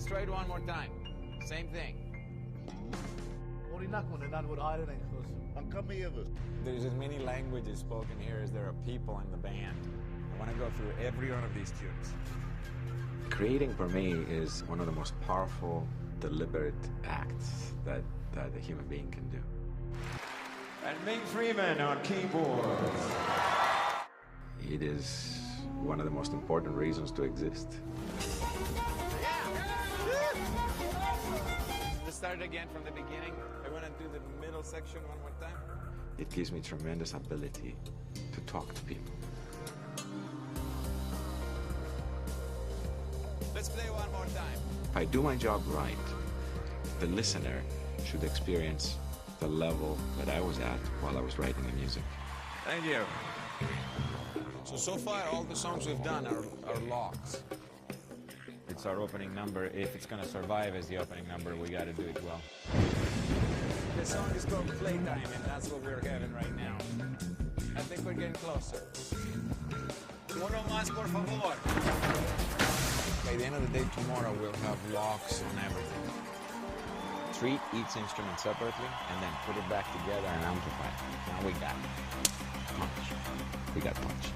Let's try it one more time. Same thing. There's as many languages spoken here as there are people in the band. I want to go through every one of these tunes. Creating for me is one of the most powerful, deliberate acts that a human being can do. And Ming Freeman on keyboards. It is one of the most important reasons to exist. Let's start again from the beginning. I want to do the middle section one more time. It gives me tremendous ability to talk to people. Let's play one more time. If I do my job right, the listener should experience the level that I was at while I was writing the music. Thank you. So far, all the songs we've done are locks. It's our opening number. If it's going to survive as the opening number, we got to do it well. The song is called Playtime, and that's what we're having right now. I think we're getting closer. Uno más, por favor. By the end of the day tomorrow, we'll have locks on everything. Treat each instrument separately, and then put it back together and amplify it. Now we got punch. We got punch.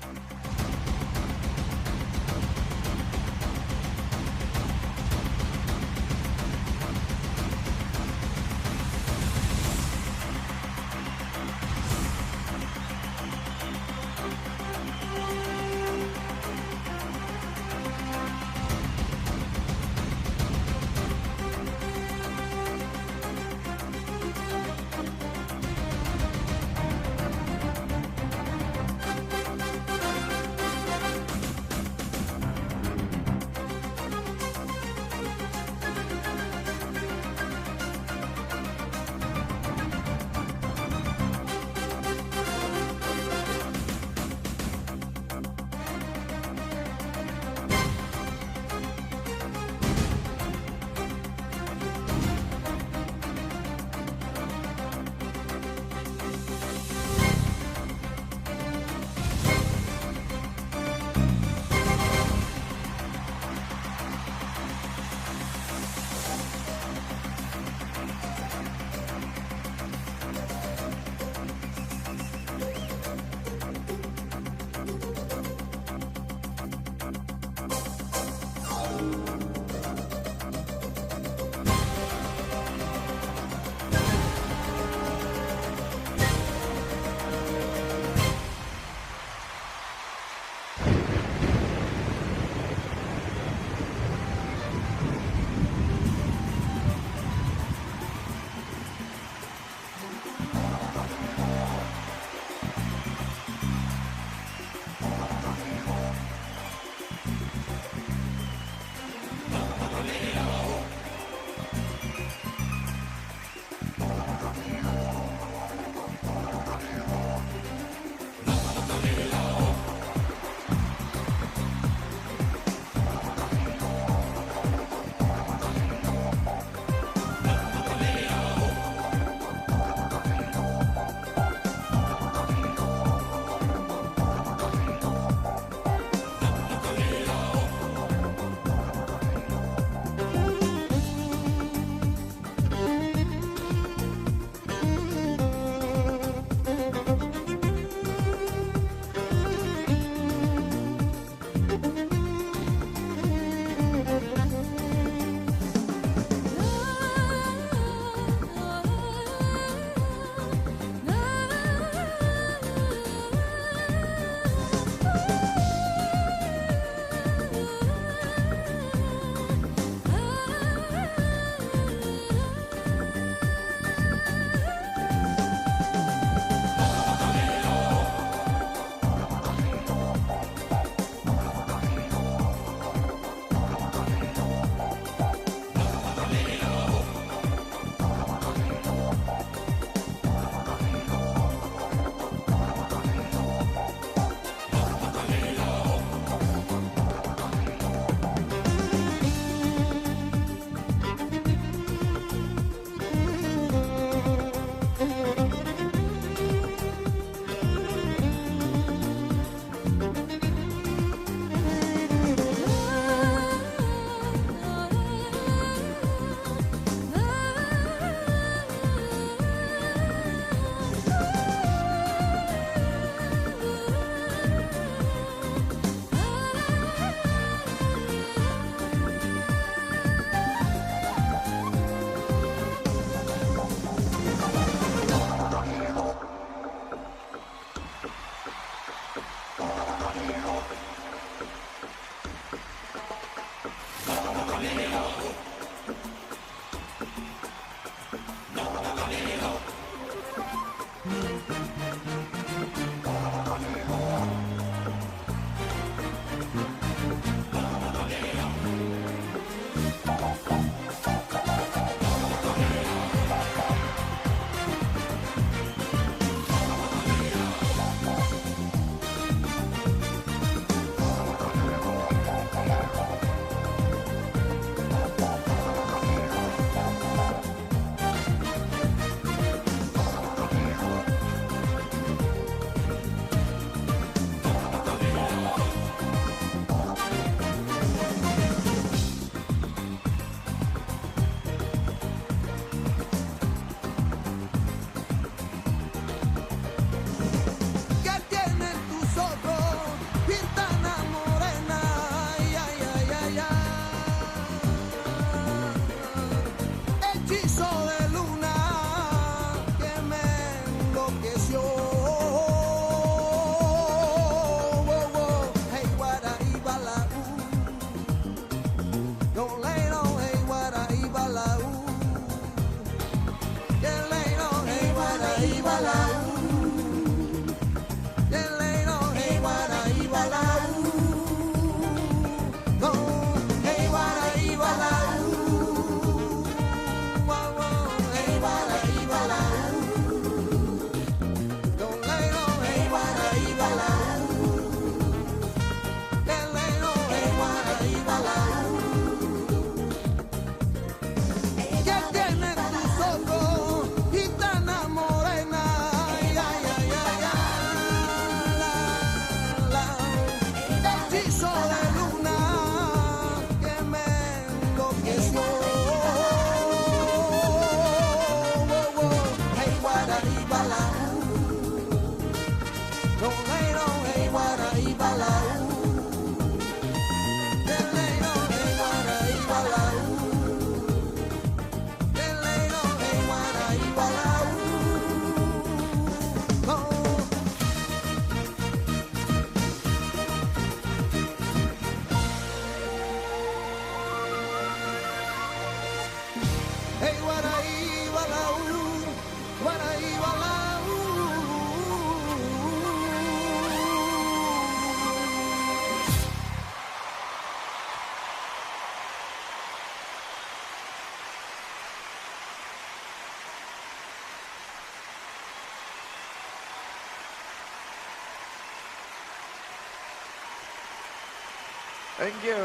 Thank you.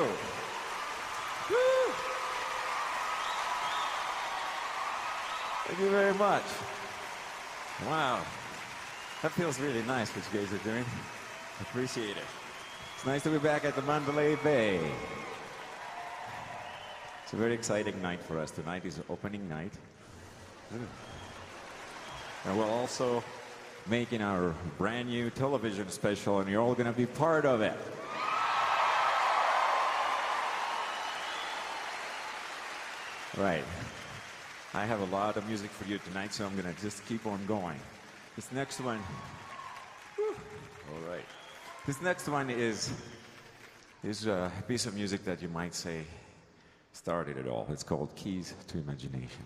Woo. Thank you very much. Wow. That feels really nice what you guys are doing. Appreciate it. It's nice to be back at the Mandalay Bay. It's a very exciting night for us. Tonight is opening night. And we're also making our brand new television special, and you're all going to be part of it. Right. I have a lot of music for you tonight, so I'm going to just keep on going. This next one, all right. This next one is a piece of music that you might say started it all. It's called Keys to Imagination.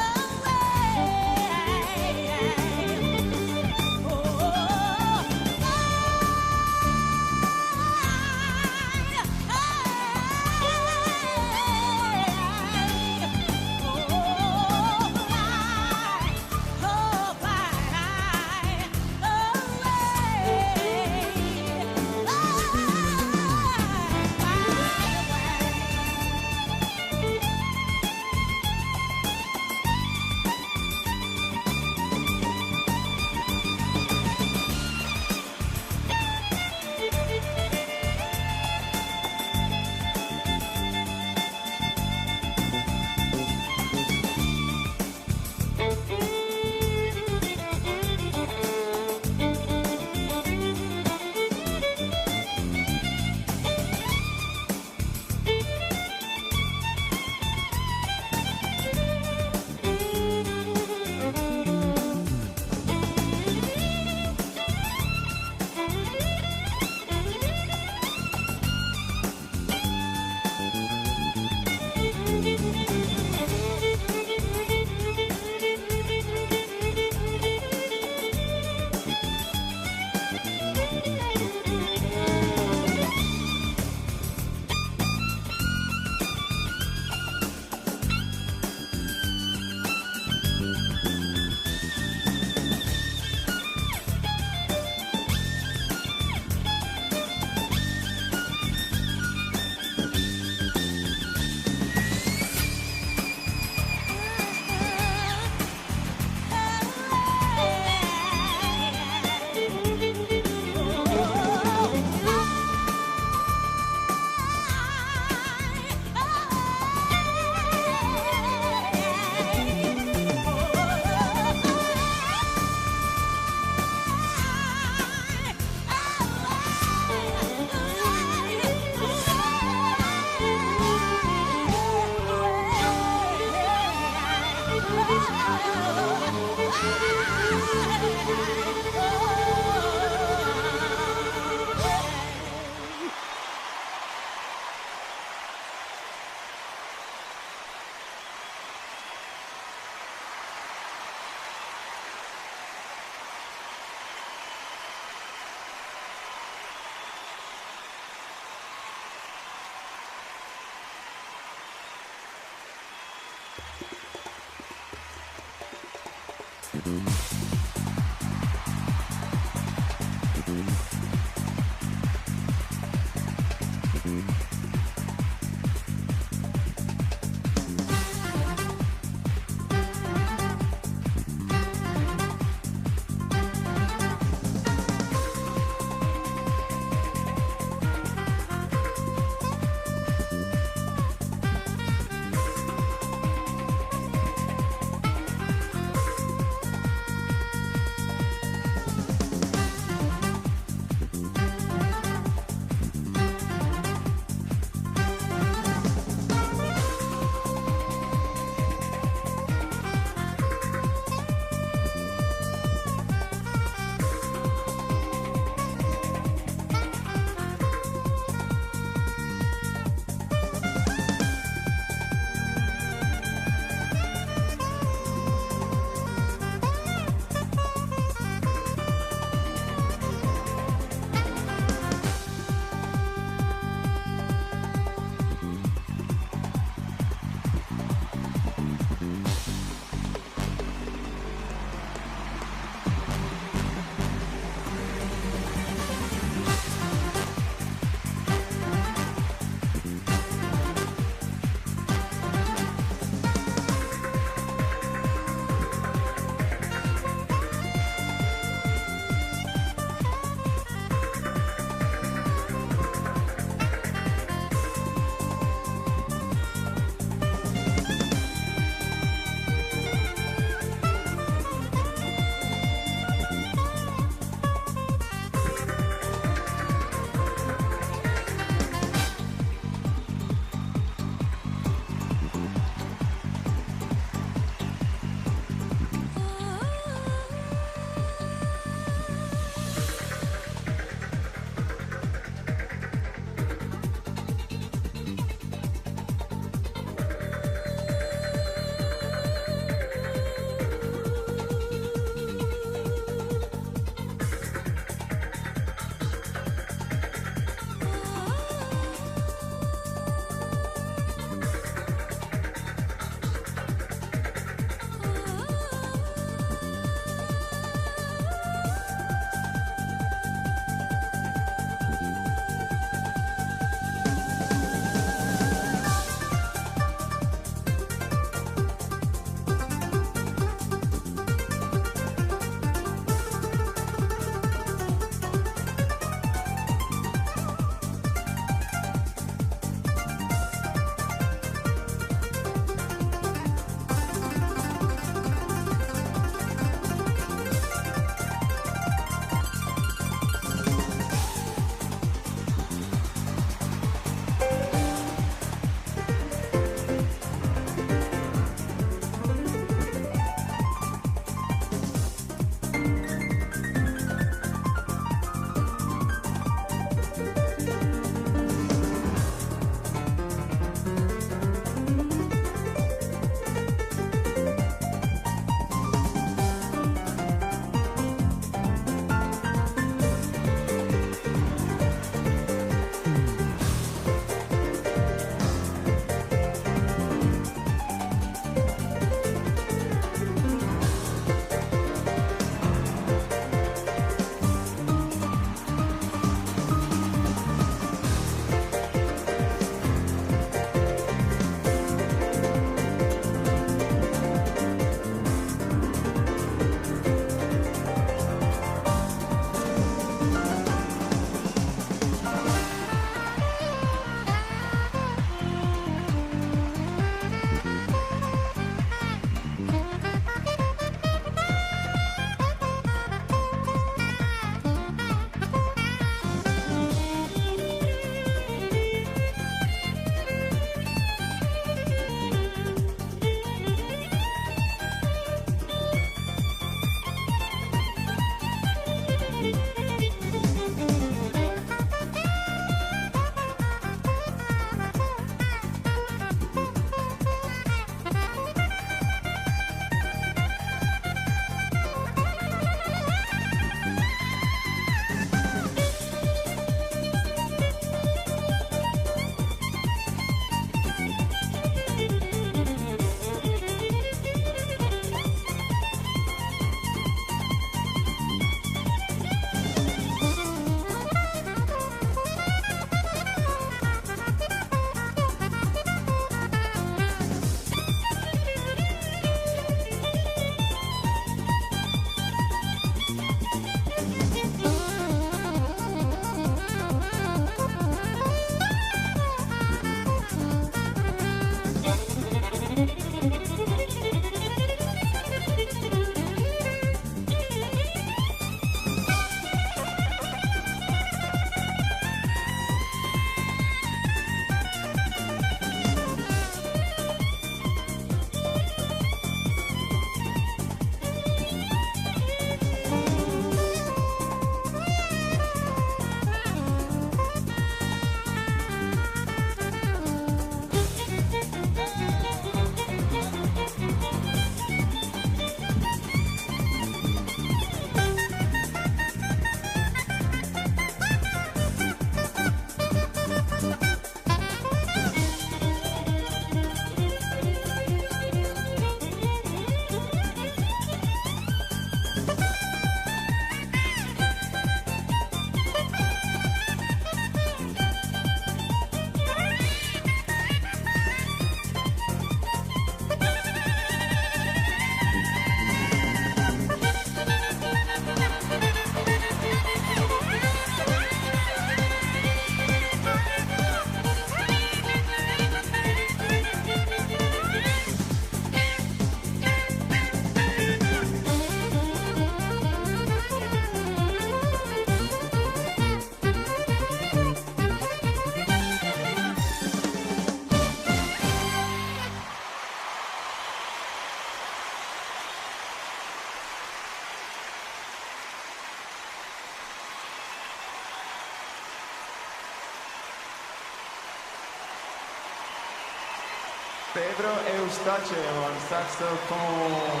Pedro Eustachio on saxophone.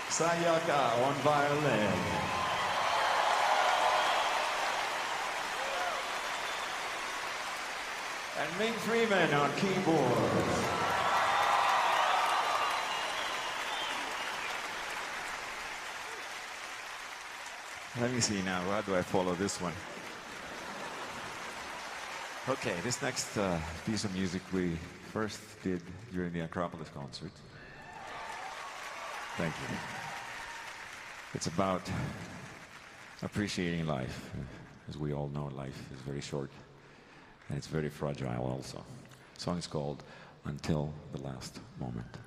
Sayaka on violin. And Ming Freeman on keyboards. Let me see now, how do I follow this one? Okay, this next piece of music we first did during the Acropolis concert. Thank you. It's about appreciating life. As we all know, life is very short and it's very fragile also. The song is called Until the Last Moment.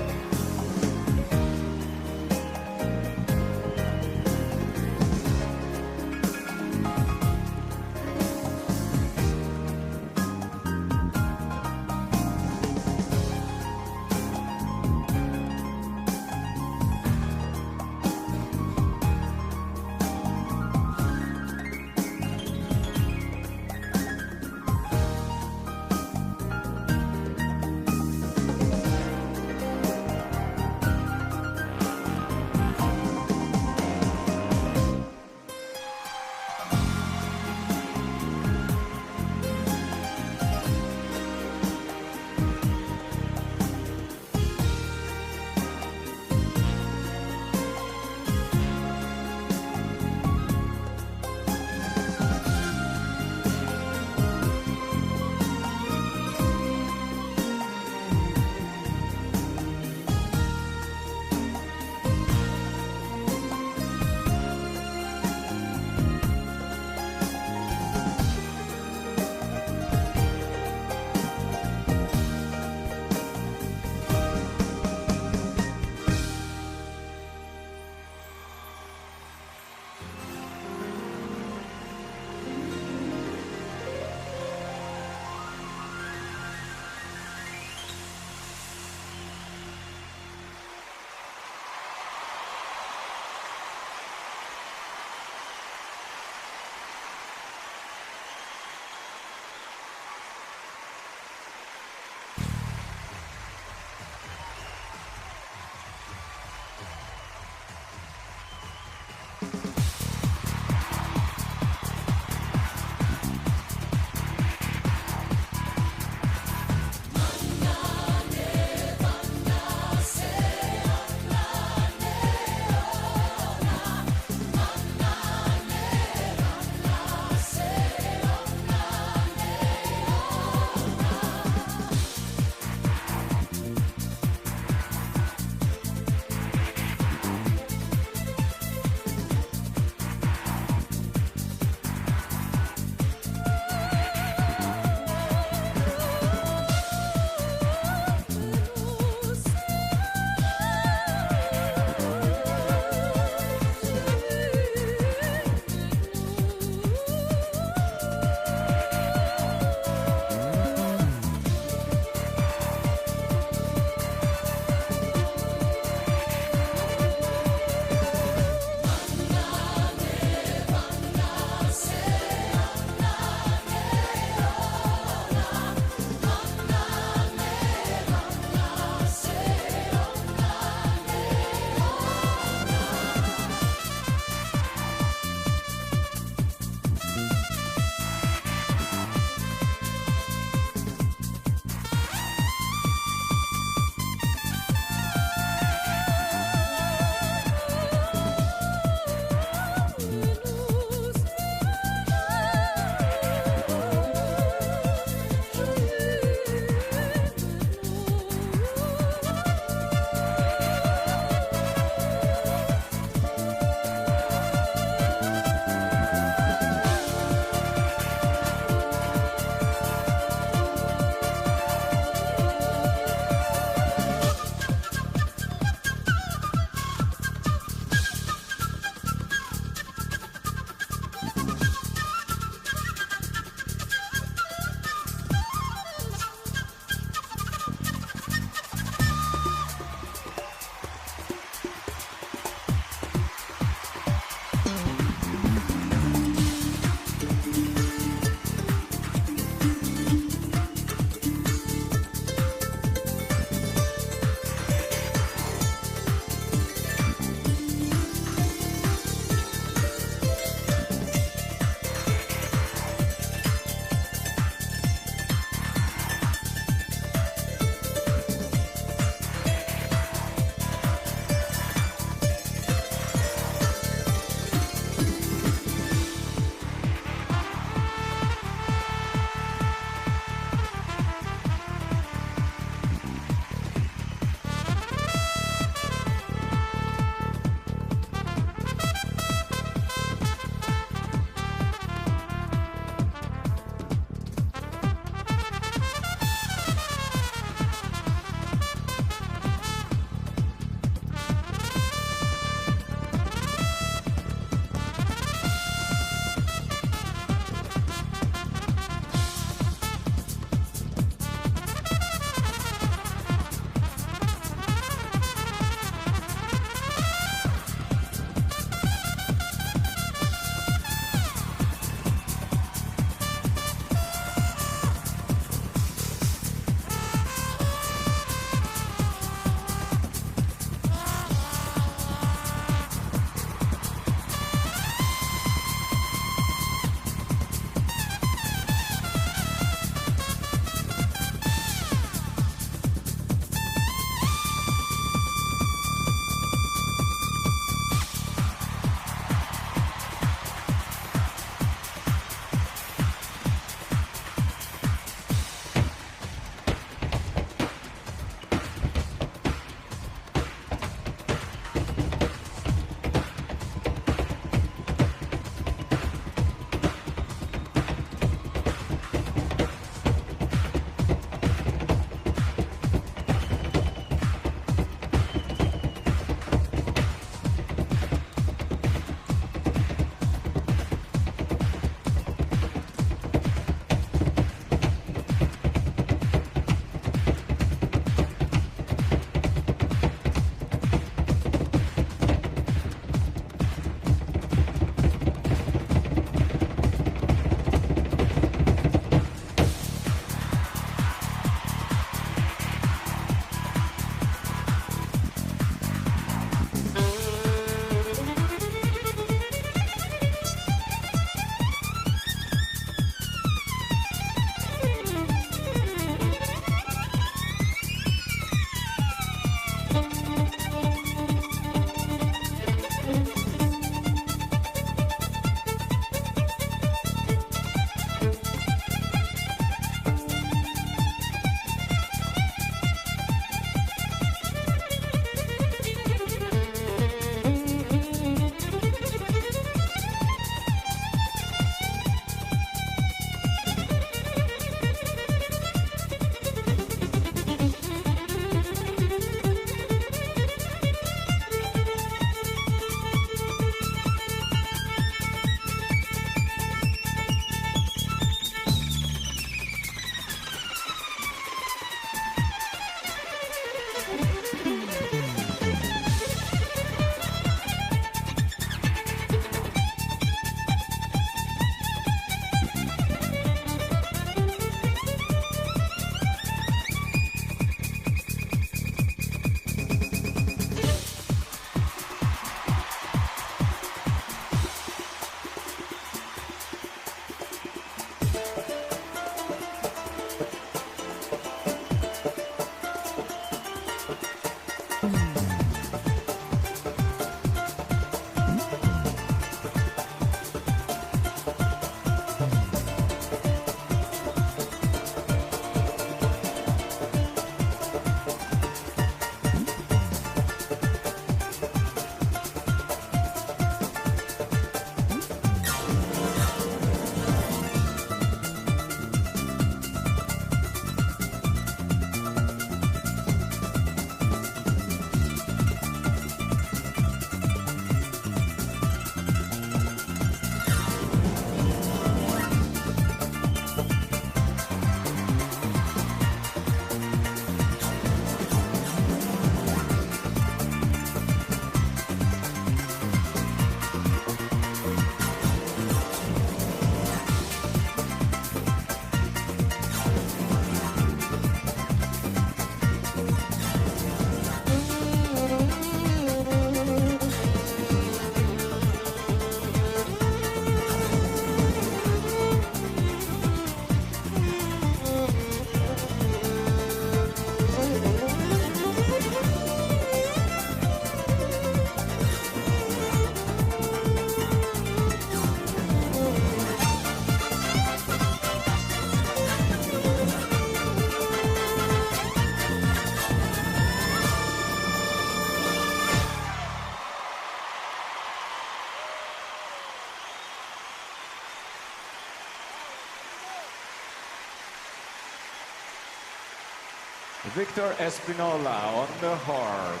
Victor Espinola on the harp.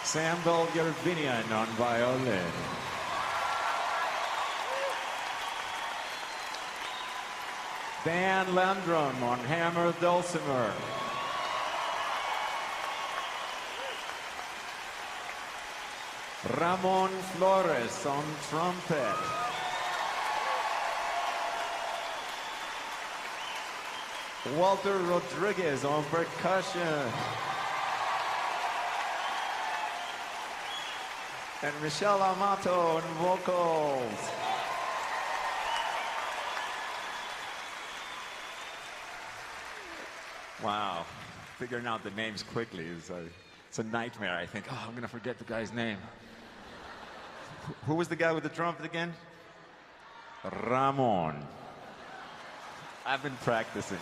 Sambal Yervinian on violin. Dan Landrum on hammer dulcimer. Ramon Flores on trumpet. Walter Rodriguez on percussion. And Michelle Amato on vocals. Wow, figuring out the names quickly is it's a nightmare. I think, oh, I'm gonna forget the guy's name. Who was the guy with the trumpet again? Ramon. I've been practicing.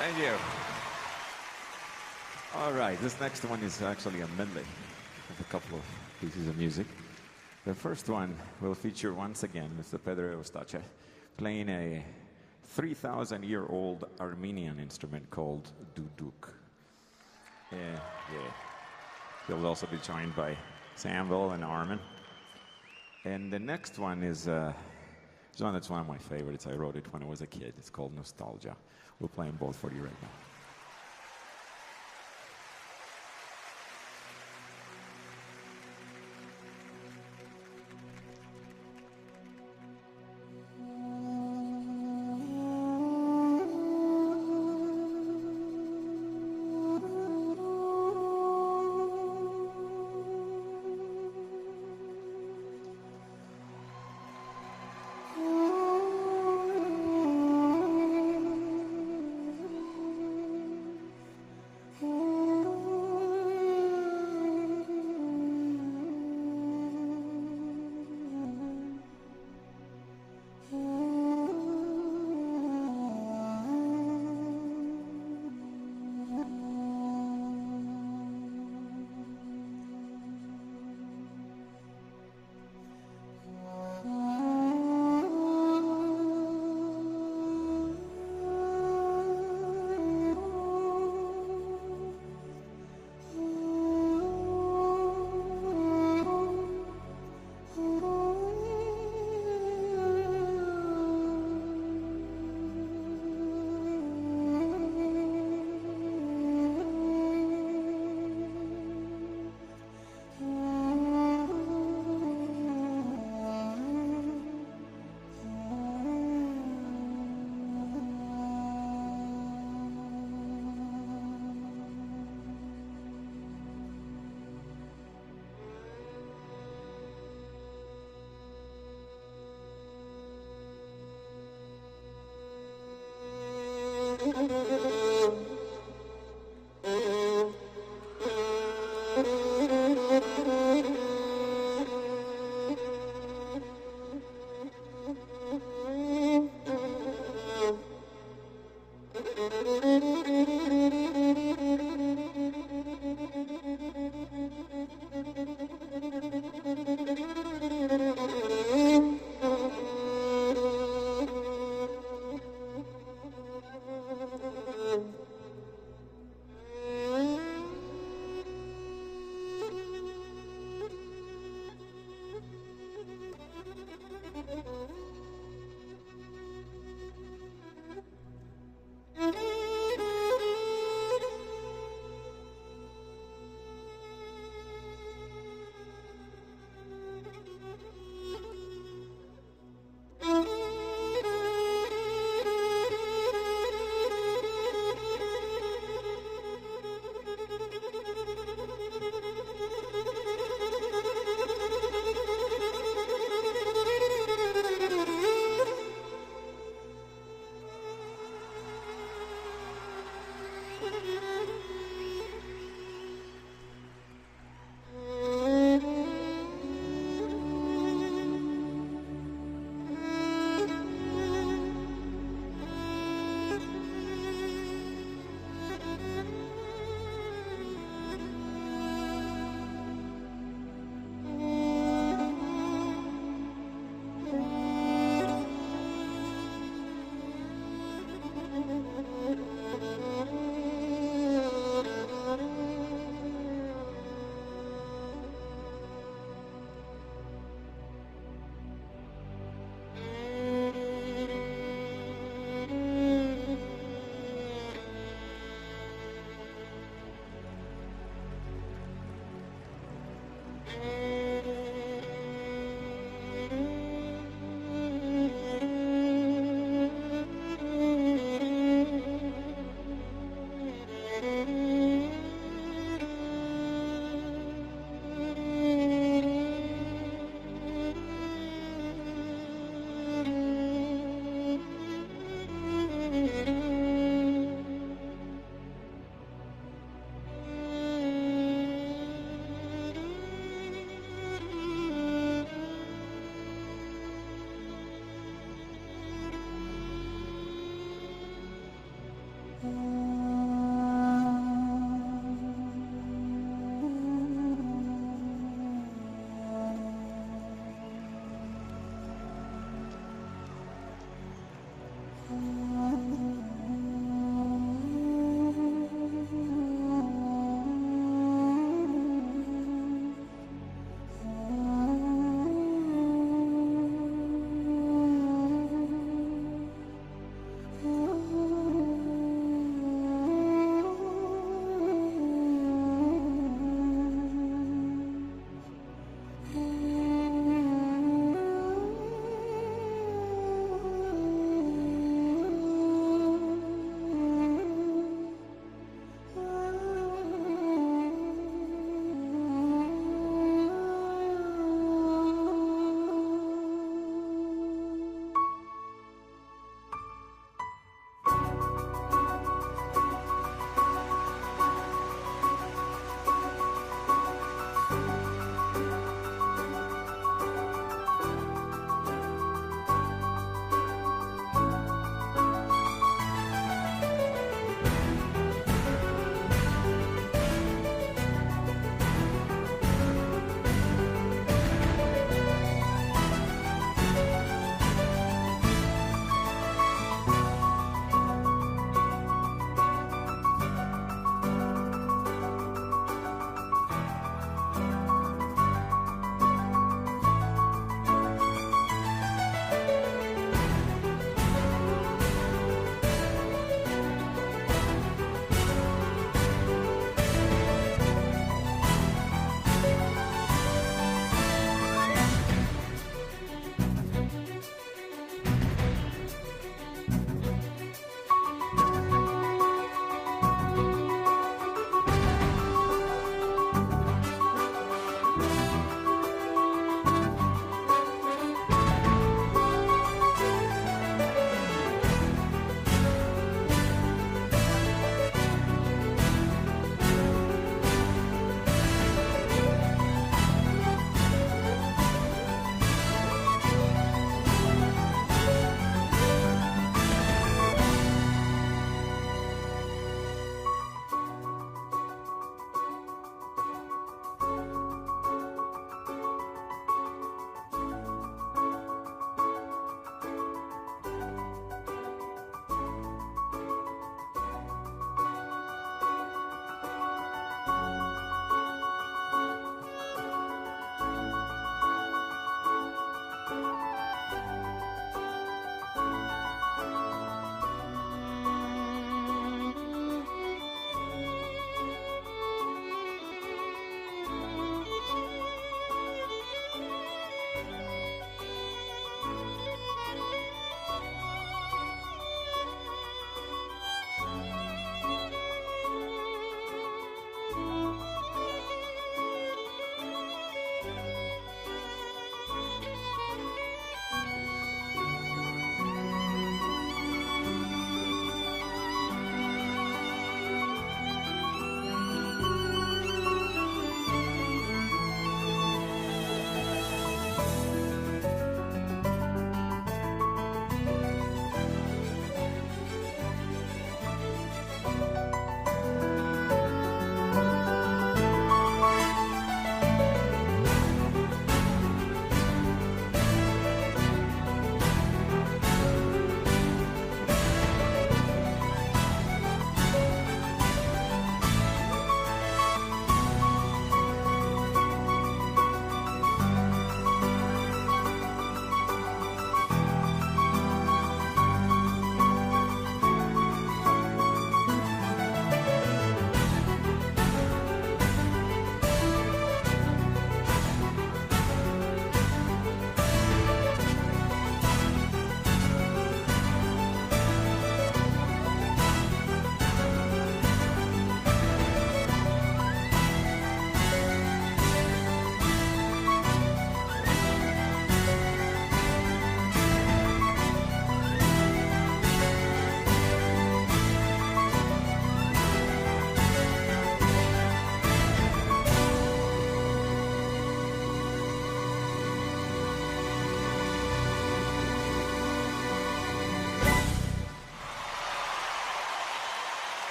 Thank you. All right, this next one is actually a medley of a couple of pieces of music. The first one will feature once again Mr. Pedro Eustache playing a 3,000-year-old Armenian instrument called duduk. Yeah. He'll also be joined by Samvel and Armin. And the next one is one that's one of my favorites. I wrote it when I was a kid. It's called Nostalgia. We'll play them both for you right now.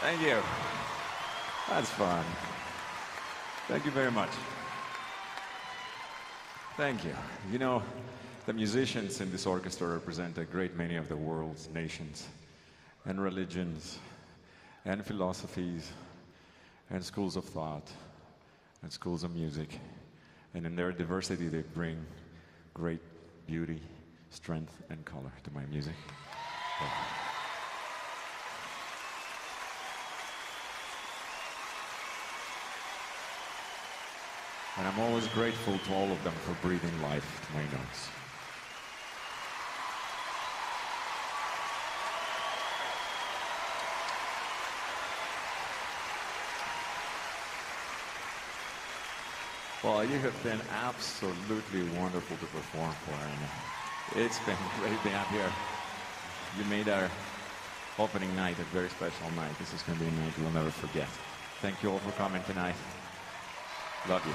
Thank you. That's fun. Thank you very much. Thank you. You know, the musicians in this orchestra represent a great many of the world's nations and religions and philosophies and schools of thought and schools of music. And in their diversity, they bring great beauty, strength, and color to my music. And I'm always grateful to all of them for breathing life to my notes. Well, you have been absolutely wonderful to perform for, and it's been great being up here. You made our opening night a very special night. This is going to be a night we'll never forget. Thank you all for coming tonight. Love you.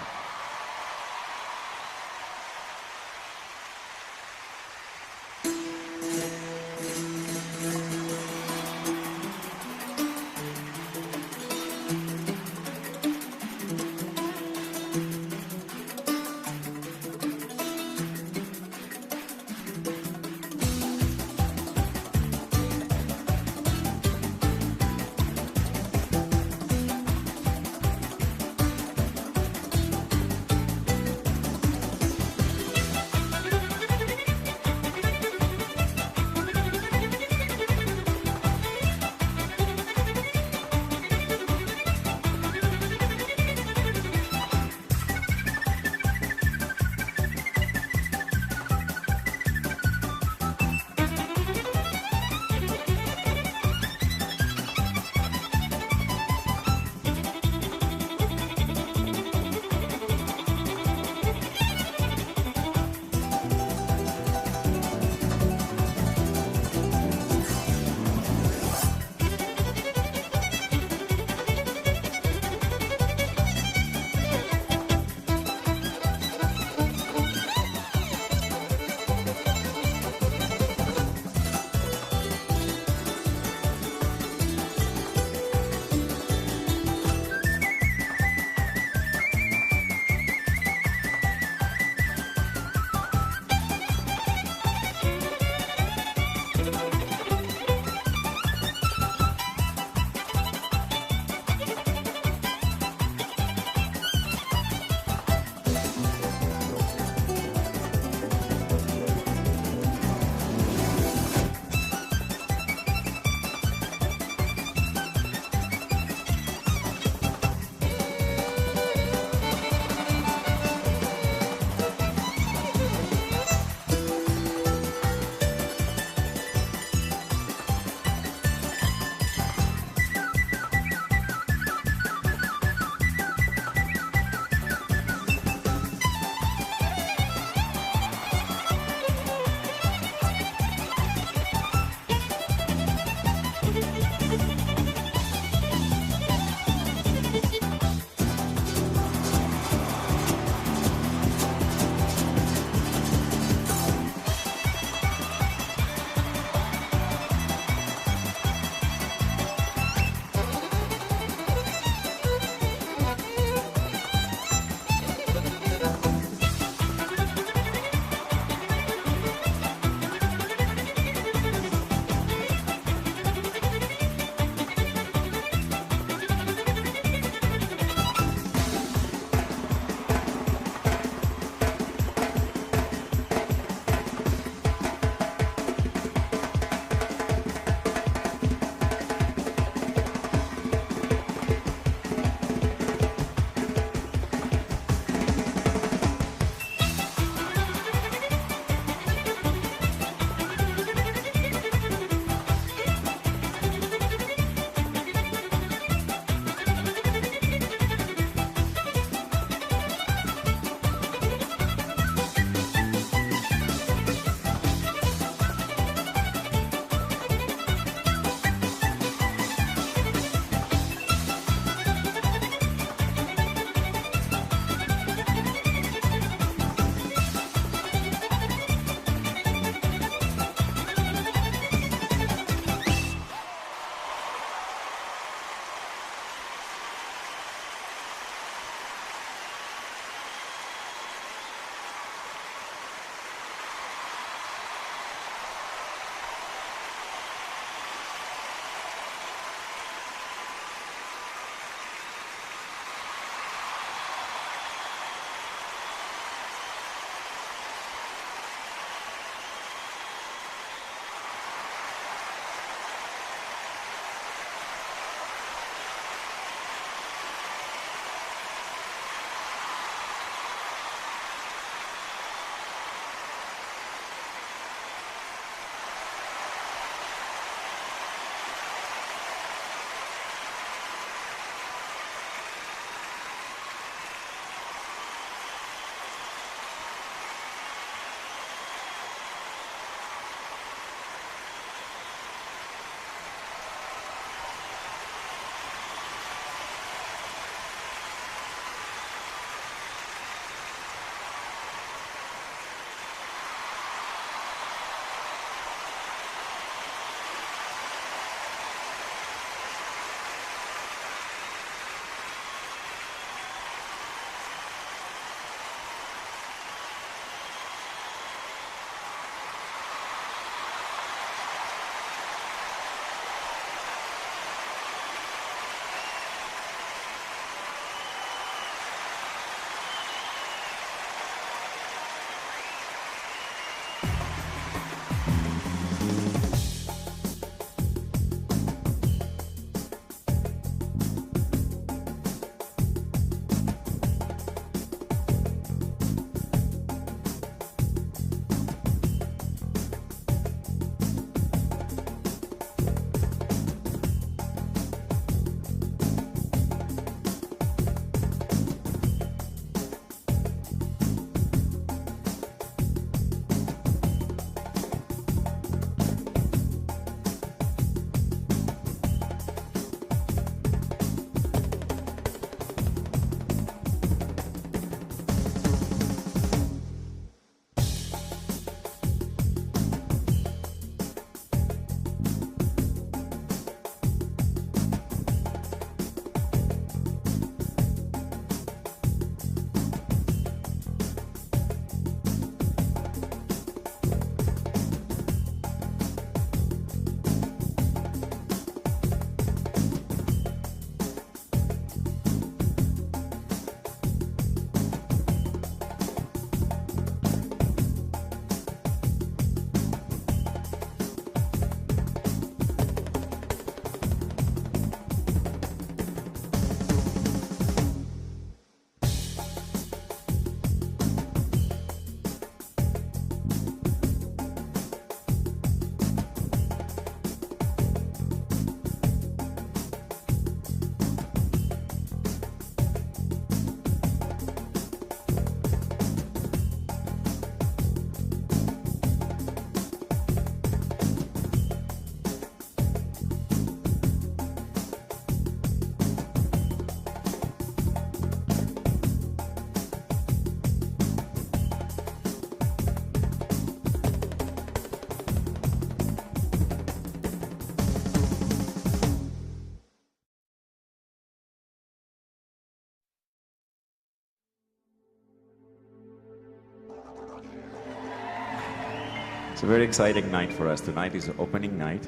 It's a very exciting night for us. Tonight is the opening night.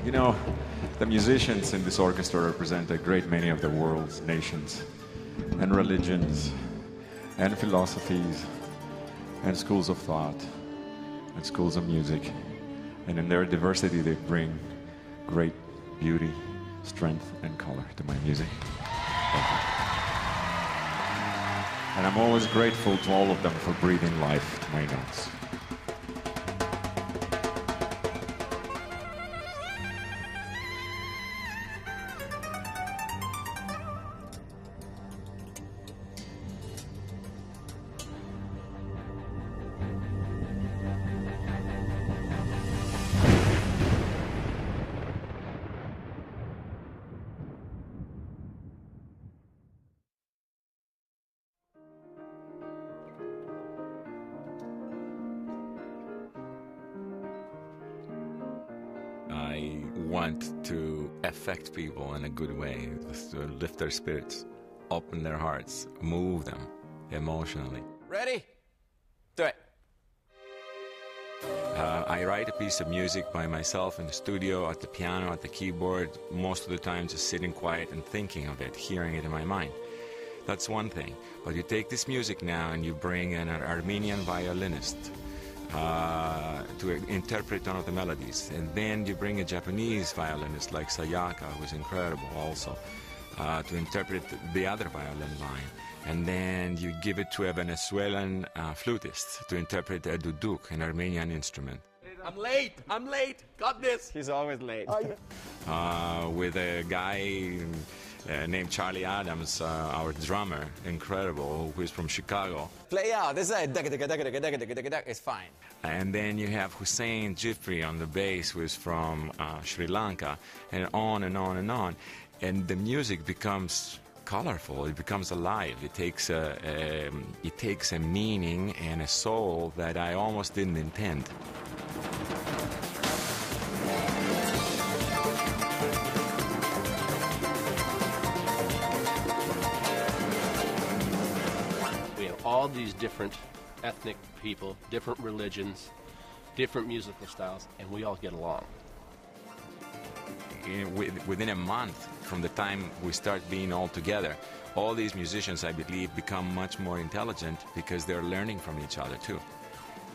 You know, the musicians in this orchestra represent a great many of the world's nations and religions and philosophies and schools of thought and schools of music. And in their diversity, they bring great beauty, strength, and color to my music. And I'm always grateful to all of them for breathing life to my notes. I want to affect people in a good way, to lift their spirits, open their hearts, move them emotionally. Ready? Do it. I write a piece of music by myself in the studio, at the piano, at the keyboard, most of the time just sitting quiet and thinking of it, hearing it in my mind. That's one thing. But you take this music now and you bring an Armenian violinist to interpret one of the melodies. And then you bring a Japanese violinist like Sayaka, who's incredible also, to interpret the other violin line. And then you give it to a Venezuelan flutist to interpret a duduk, an Armenian instrument. I'm late, got this. He's always late. With a guy named Charlie Adams, our drummer, incredible, who is from Chicago. Play out. This is it's fine. And then you have Hussein Jifri on the bass, who is from Sri Lanka, and on and on and on. And the music becomes colorful, it becomes alive. It takes a meaning and a soul that I almost didn't intend. We have all these different ethnic people, different religions, different musical styles, and we all get along. Within a month from the time we start being all together, all these musicians, I believe, become much more intelligent because they're learning from each other too.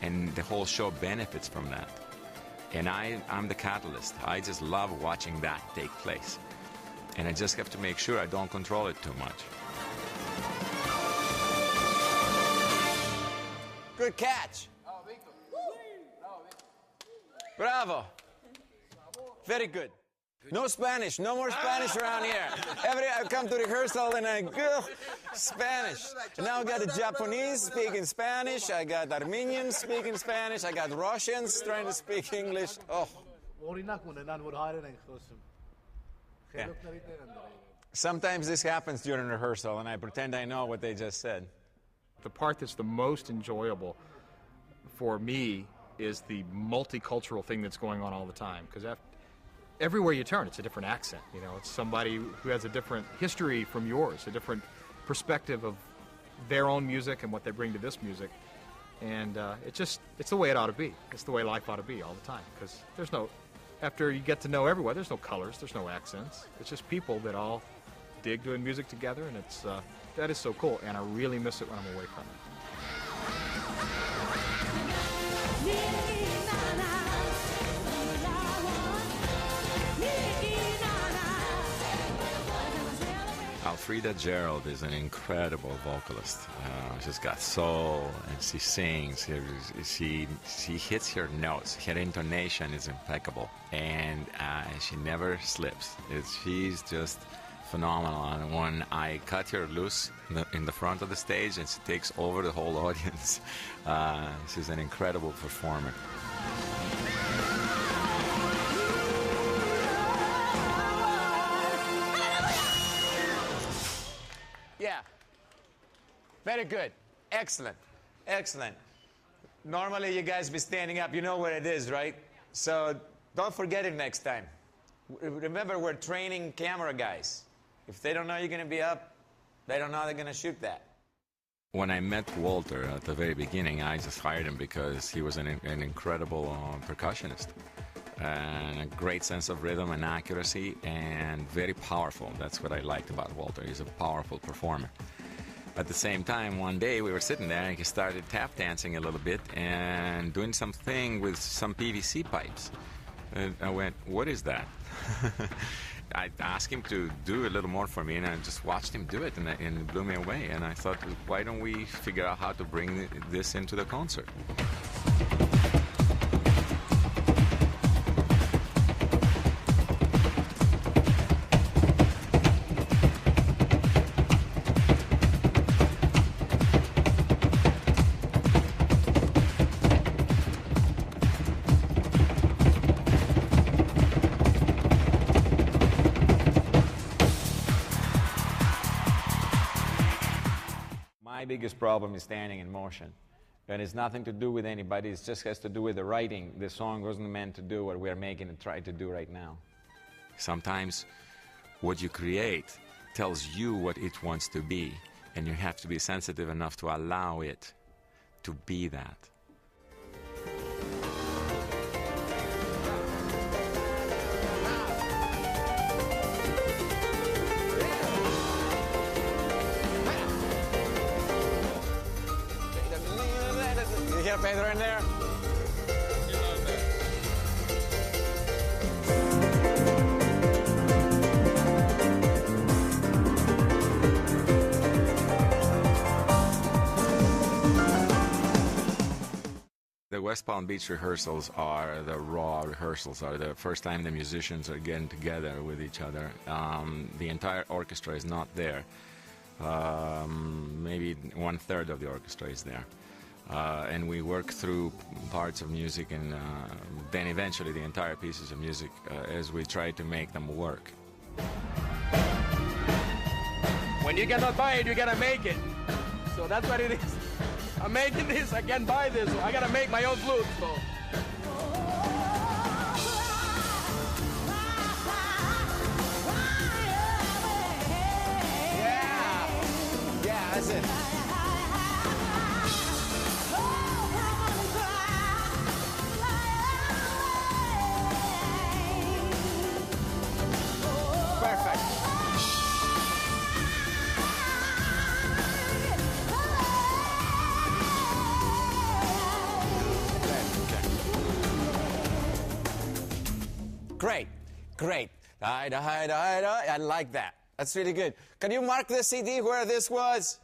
And the whole show benefits from that. And I'm the catalyst. I just love watching that take place. And I just have to make sure I don't control it too much. Good catch. Bravo. Very good. No Spanish. No more Spanish around here. I come to rehearsal and I go Spanish. And now I got the Japanese speaking Spanish. I got Armenians speaking Spanish. I got Russians trying to speak English. Oh. Yeah. Sometimes this happens during rehearsal and I pretend I know what they just said. The part that's the most enjoyable for me is the multicultural thing that's going on all the time. Because everywhere you turn, it's a different accent. You know, it's somebody who has a different history from yours, a different perspective of their own music and what they bring to this music. And it's the way it ought to be. It's the way life ought to be all the time. Because after you get to know everyone, there's no colors, there's no accents. It's just people that all dig doing music together, and that is so cool. And I really miss it when I'm away from it. Alfreda Gerald is an incredible vocalist. She's got soul, and she sings. She hits her notes. Her intonation is impeccable, and she never slips. She's just phenomenal. And when I cut her loose in the front of the stage, and she takes over the whole audience, she's an incredible performer. Yeah. Very good. Excellent. Excellent. Normally you guys be standing up. You know where it is, right? So don't forget it next time. Remember, we're training camera guys. If they don't know you're going to be up, they don't know they're going to shoot that. When I met Walter at the very beginning, I just hired him because he was an incredible percussionist. And a great sense of rhythm and accuracy, and very powerful. That's what I liked about Walter. He's a powerful performer. At the same time, one day we were sitting there and he started tap dancing a little bit and doing something with some PVC pipes. And I went, what is that? I asked him to do a little more for me, and I just watched him do it, and it blew me away. And I thought, why don't we figure out how to bring this into the concert? My biggest problem is standing in motion. And it's nothing to do with anybody, it just has to do with the writing. The song wasn't meant to do what we're making it try to do right now. Sometimes what you create tells you what it wants to be, and you have to be sensitive enough to allow it to be that. You hear Pedro in there? The West Palm Beach rehearsals are the raw rehearsals, are the first time the musicians are getting together with each other. The entire orchestra is not there. Maybe 1/3 of the orchestra is there. And we work through parts of music and then eventually the entire pieces of music as we try to make them work. When you cannot buy it, you gotta make it. So that's what it is. I'm making this, I can't buy this, so I gotta make my own flute. So. Yeah, that's it. Perfect. Great, great. I like that. That's really good. Can you mark the CD where this was?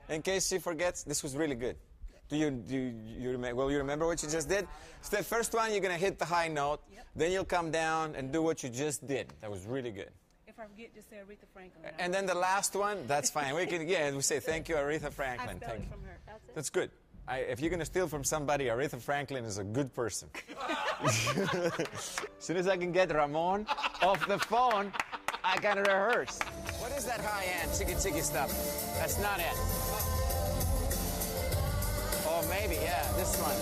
In case she forgets, this was really good. Do you remember? Well, you remember what you just did? So the first one, you're going to hit the high note. Yep. Then you'll come down and do what you just did. That was really good. If I forget, just say Aretha Franklin. And then the last one, that's fine. We can, yeah, we say thank you, Aretha Franklin. I stole it from her. That's it. That's good. If you're going to steal from somebody, Aretha Franklin is a good person. As soon as I can get Ramon off the phone, I can rehearse. What is that high-end chicky stuff? That's not it. Oh, maybe, yeah, this one.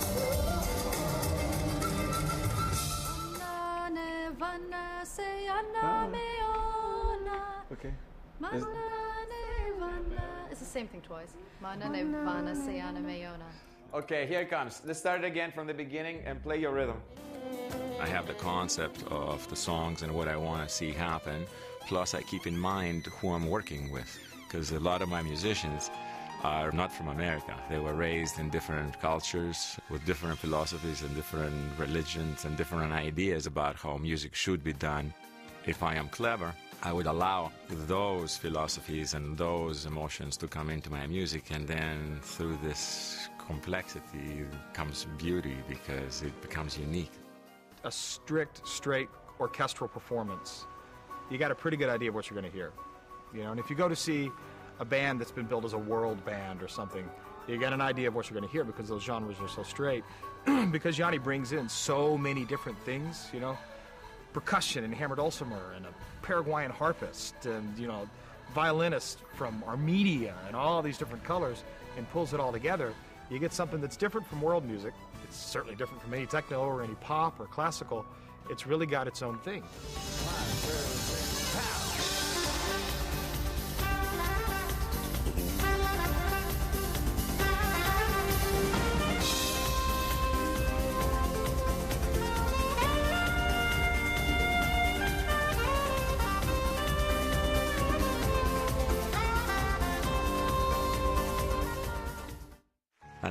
Okay. It's the same thing twice. Okay, here it comes. Let's start it again from the beginning and play your rhythm. I have the concept of the songs and what I want to see happen, plus I keep in mind who I'm working with, because a lot of my musicians are not from America. They were raised in different cultures with different philosophies and different religions and different ideas about how music should be done. If I am clever, I would allow those philosophies and those emotions to come into my music, and then through this complexity comes beauty because it becomes unique. A strict, straight orchestral performance, you got a pretty good idea of what you're going to hear. You know, and if you go to see a band that's been built as a world band or something, you get an idea of what you're going to hear because those genres are so straight. Because Yanni brings in so many different things, you know, percussion and hammered dulcimer and a Paraguayan harpist and, you know, violinist from Armenia and all these different colors, and pulls it all together. You get something that's different from world music. It's certainly different from any techno or any pop or classical. It's really got its own thing. 1, 2, 3, pow!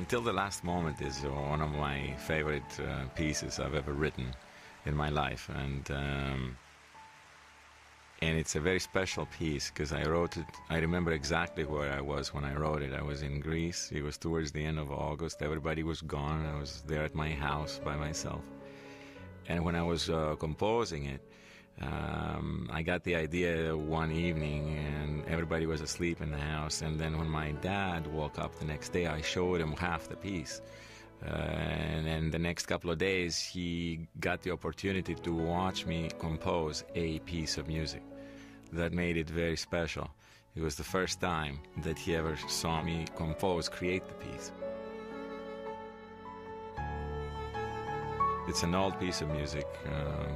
Until the Last Moment is one of my favorite pieces I've ever written in my life, and it's a very special piece because I wrote it. I remember exactly where I was when I wrote it. I was in Greece. It was towards the end of August. Everybody was gone. I was there at my house by myself. And when I was composing it, I got the idea one evening, and everybody was asleep in the house. And then when my dad woke up the next day, I showed him half the piece. And then the next couple of days, he got the opportunity to watch me compose a piece of music. That made it very special. It was the first time that he ever saw me create the piece. It's an old piece of music.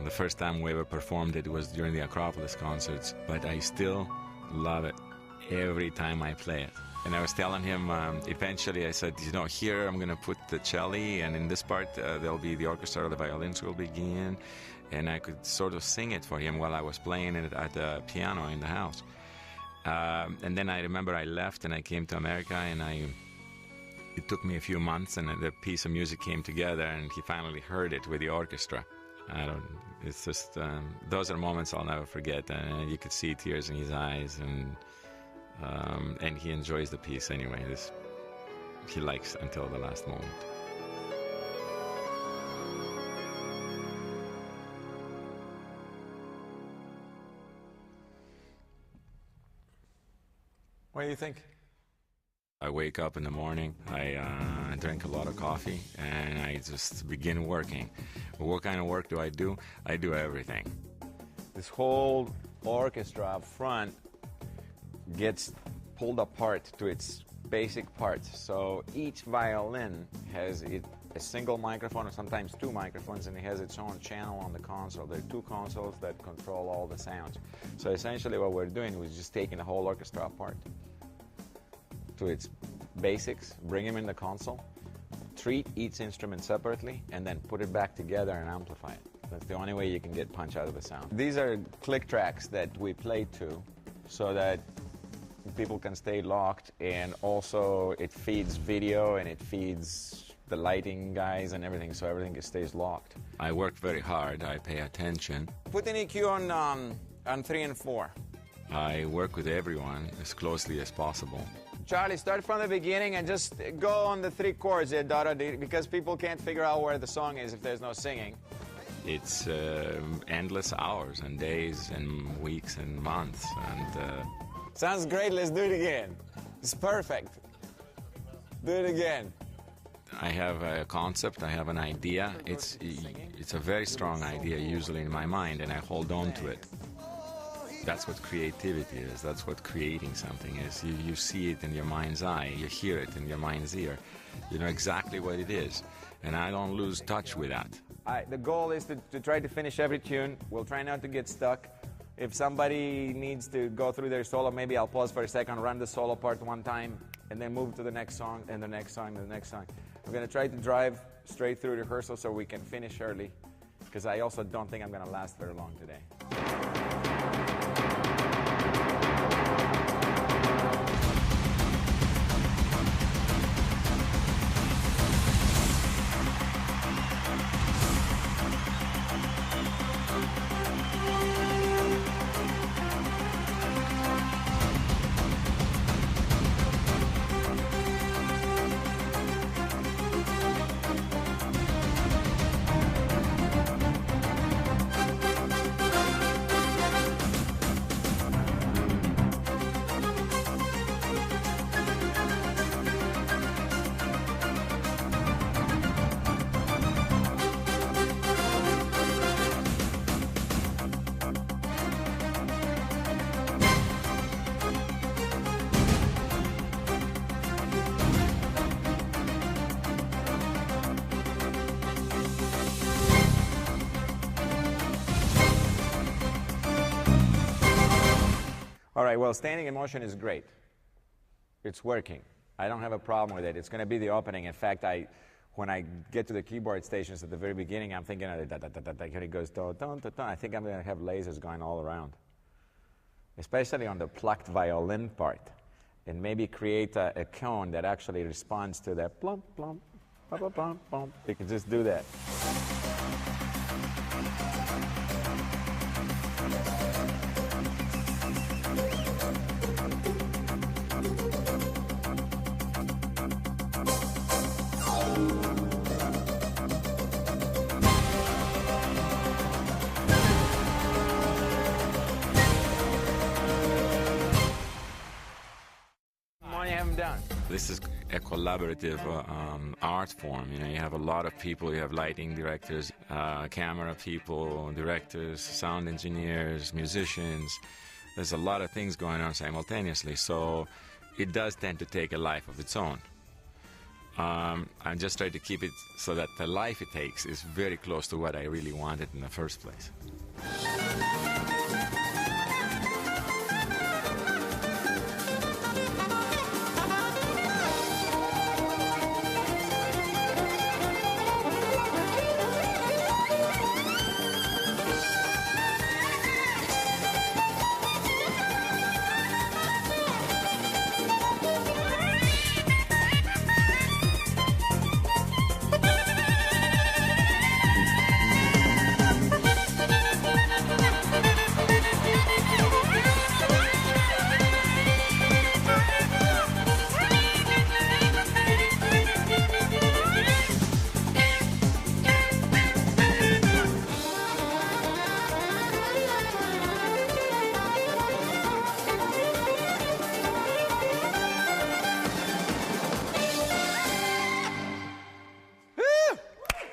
The first time we ever performed it was during the Acropolis concerts, but I still love it every time I play it. And I was telling him, eventually I said, you know, here I'm going to put the cello, and in this part there'll be the orchestra, the violins will begin, and I could sort of sing it for him while I was playing it at the piano in the house. And then I remember I left and I came to America, and it took me a few months, and the piece of music came together, and he finally heard it with the orchestra. It's just, those are moments I'll never forget. You could see tears in his eyes, and he enjoys the piece anyway. He likes Until the Last Moment. What do you think? I wake up in the morning, I drink a lot of coffee, and I just begin working. What kind of work do? I do everything. This whole orchestra up front gets pulled apart to its basic parts. So each violin has a single microphone, or sometimes two microphones, and it has its own channel on the console. There are two consoles that control all the sounds. So essentially what we're doing is just taking the whole orchestra apart to its basics, bring them in the console, treat each instrument separately, and then put it back together and amplify it. That's the only way you can get punch out of the sound. These are click tracks that we play to so that people can stay locked, and also it feeds video and it feeds the lighting guys and everything, so everything stays locked. I work very hard, I pay attention. Put an EQ on 3 and 4. I work with everyone as closely as possible. Charlie, start from the beginning and just go on the 3 chords there, because people can't figure out where the song is if there's no singing. It's endless hours and days and weeks and months, and sounds great. Let's do it again. It's perfect. Do it again. I have a concept, I have an idea. It's a very strong idea usually in my mind, and I hold on to it. That's what creativity is. That's what creating something is. You see it in your mind's eye. You hear it in your mind's ear. You know exactly what it is. And I don't lose touch with that. The goal is to try to finish every tune. We'll try not to get stuck. If somebody needs to go through their solo, maybe I'll pause for a second, run the solo part one time, and then move to the next song, and the next song, and the next song. I'm going to try to drive straight through rehearsal so we can finish early, because I also don't think I'm going to last very long today. All right, well, standing in motion is great. It's working. I don't have a problem with it. It's going to be the opening. In fact, when I get to the keyboard stations at the very beginning, I'm thinking, here it goes, da, da, da, da. I think I'm going to have lasers going all around, especially on the plucked violin part. and maybe create a cone that actually responds to that plump, plump, plump, plump, plump. You can just do that. This is a collaborative art form. You know, you have a lot of people. You have lighting directors, camera people, directors, sound engineers, musicians. There's a lot of things going on simultaneously, so it does tend to take a life of its own. I just try to keep it so that the life it takes is very close to what I really wanted in the first place.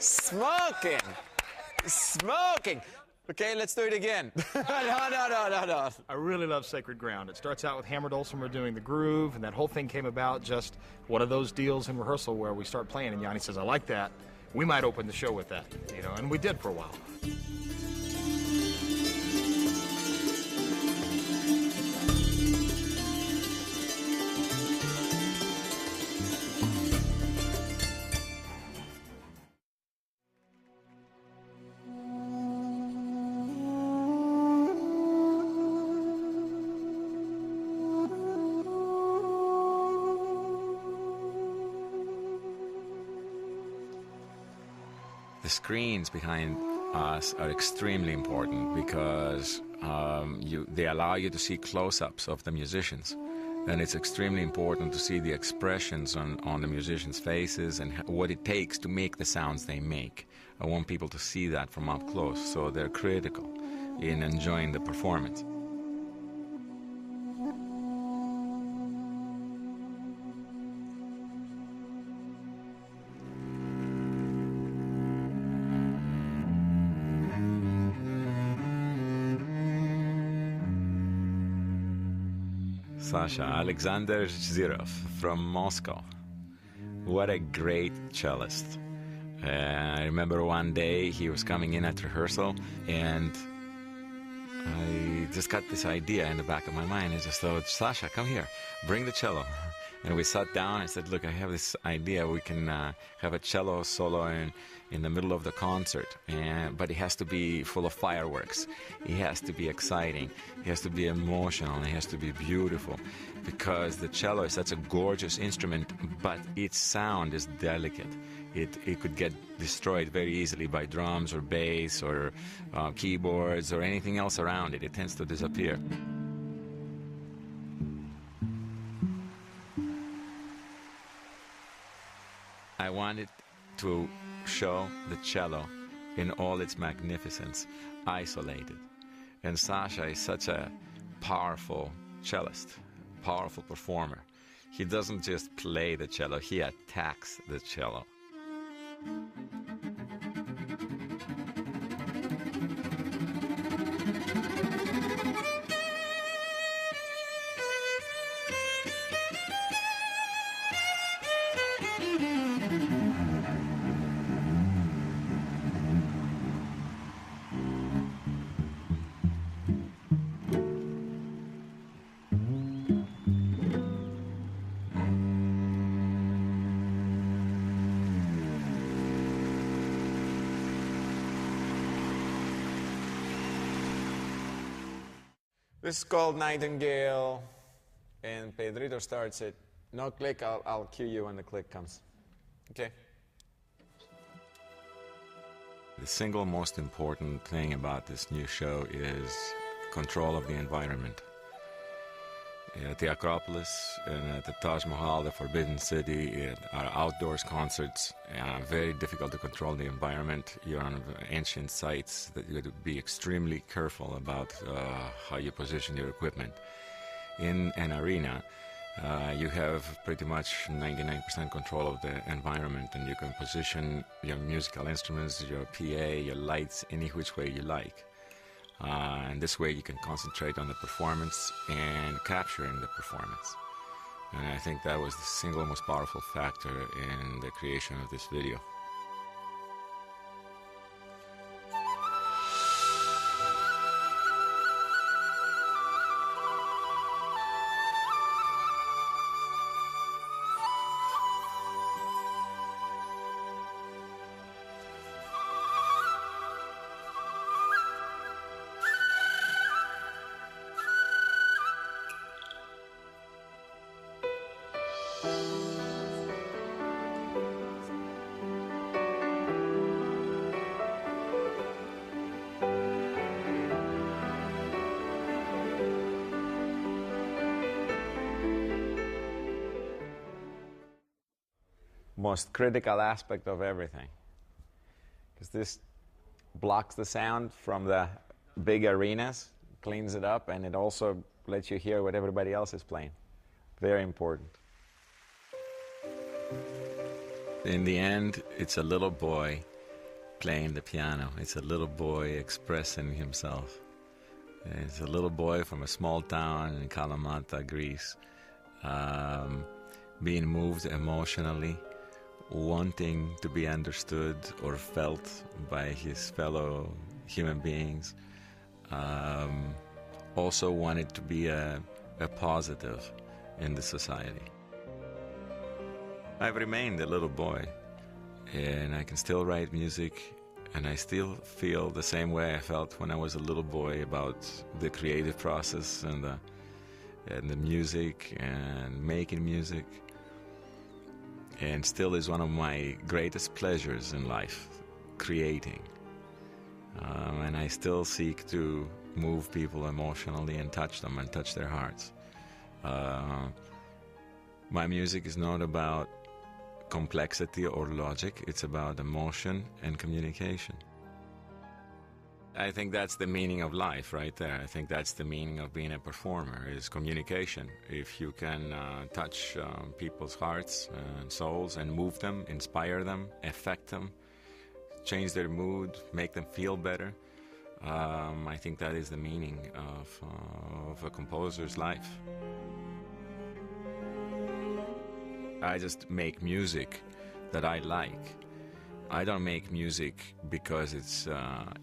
Smoking! Smoking! Okay, let's do it again. No. I really love Sacred Ground. It starts out with Hammer Dulcimer doing the groove, and that whole thing came about just one of those deals in rehearsal where we start playing, and Yanni says, I like that. We might open the show with that, you know, and we did for a while. The screens behind us are extremely important because they allow you to see close-ups of the musicians. And it's extremely important to see the expressions on the musicians' faces and what it takes to make the sounds they make. I want people to see that from up close, so they're critical in enjoying the performance. Sasha, Alexander Zhirov from Moscow. What a great cellist. I remember one day he was coming in at rehearsal and I just got this idea in the back of my mind. I just thought, Sasha, come here, bring the cello. And we sat down. I said, look, I have this idea. We can have a cello solo in the middle of the concert, but it has to be full of fireworks. It has to be exciting. It has to be emotional. It has to be beautiful, because the cello is such a gorgeous instrument, but its sound is delicate. It could get destroyed very easily by drums or bass or keyboards or anything else around it. It tends to disappear. I wanted to show the cello in all its magnificence, isolated. And Sasha is such a powerful cellist, powerful performer. He doesn't just play the cello, he attacks the cello. This is called Nightingale. and Pedrito starts it. No click, I'll cue you when the click comes. Okay. The single most important thing about this new show is control of the environment. At the Acropolis, and at the Taj Mahal, the Forbidden City, at our outdoors concerts, very difficult to control the environment. You're on ancient sites that you have to be extremely careful about how you position your equipment. In an arena, you have pretty much 99% control of the environment, and you can position your musical instruments, your PA, your lights, any which way you like. And this way you can concentrate on the performance and capturing the performance. And I think that was the single most powerful factor in the creation of this video. Most critical aspect of everything, because this blocks the sound from the big arenas, cleans it up, and it also lets you hear what everybody else is playing. Very important. In the end, it's a little boy playing the piano. It's a little boy expressing himself. It's a little boy from a small town in Kalamata, Greece, being moved emotionally, wanting to be understood or felt by his fellow human beings, also wanted to be a positive in the society. I've remained a little boy, and I can still write music, and I still feel the same way I felt when I was a little boy about the creative process and the music and making music. And still is one of my greatest pleasures in life, creating. And I still seek to move people emotionally and touch them and touch their hearts. My music is not about complexity or logic, it's about emotion and communication. I think that's the meaning of life right there. I think that's the meaning of being a performer, is communication. If you can touch people's hearts and souls and move them, inspire them, affect them, change their mood, make them feel better, I think that is the meaning of a composer's life. I just make music that I like. I don't make music because it's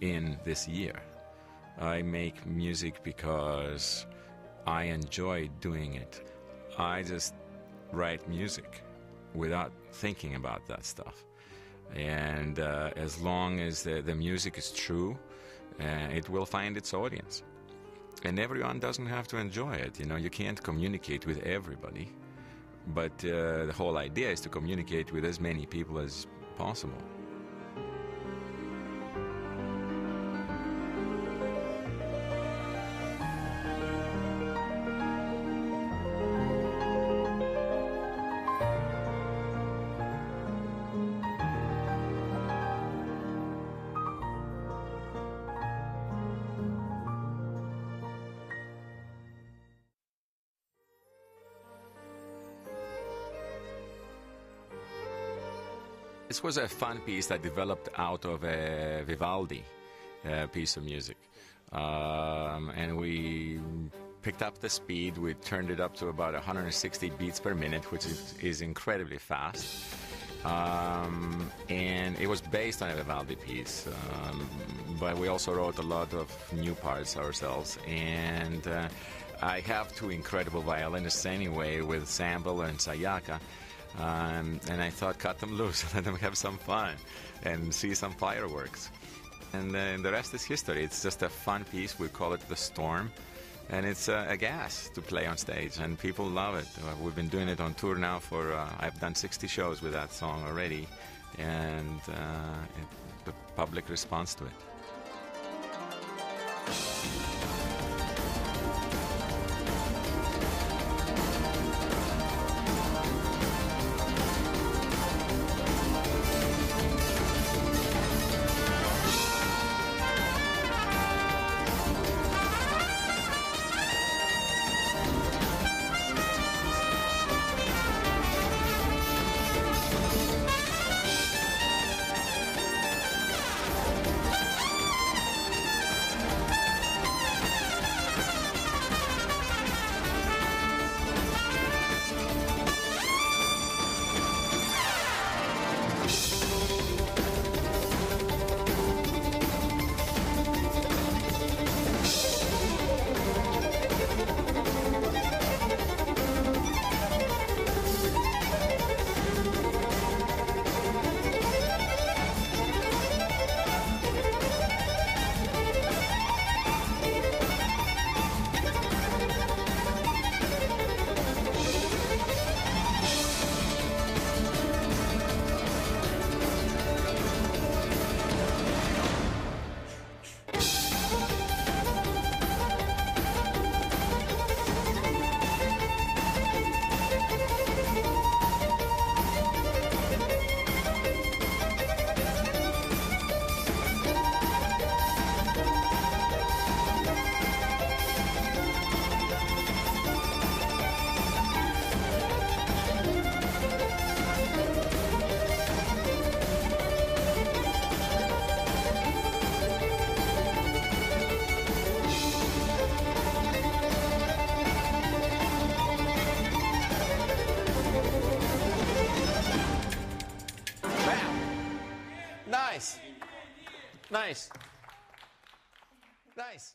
in this year. I make music because I enjoy doing it. I just write music without thinking about that stuff. And as long as the music is true, it will find its audience. And everyone doesn't have to enjoy it. You know, you can't communicate with everybody. But the whole idea is to communicate with as many people as possible. This was a fun piece that developed out of a Vivaldi piece of music. And we picked up the speed. We turned it up to about 160 beats per minute, which is incredibly fast. And it was based on a Vivaldi piece. But we also wrote a lot of new parts ourselves. And I have two incredible violinists anyway, with Sample and Sayaka. And I thought, cut them loose, let them have some fun and see some fireworks. And then the rest is history. It's just a fun piece. We call it The Storm. And it's a gas to play on stage, and people love it. We've been doing it on tour now for, I've done 60 shows with that song already, and the public responds to it. Nice. Nice. Nice.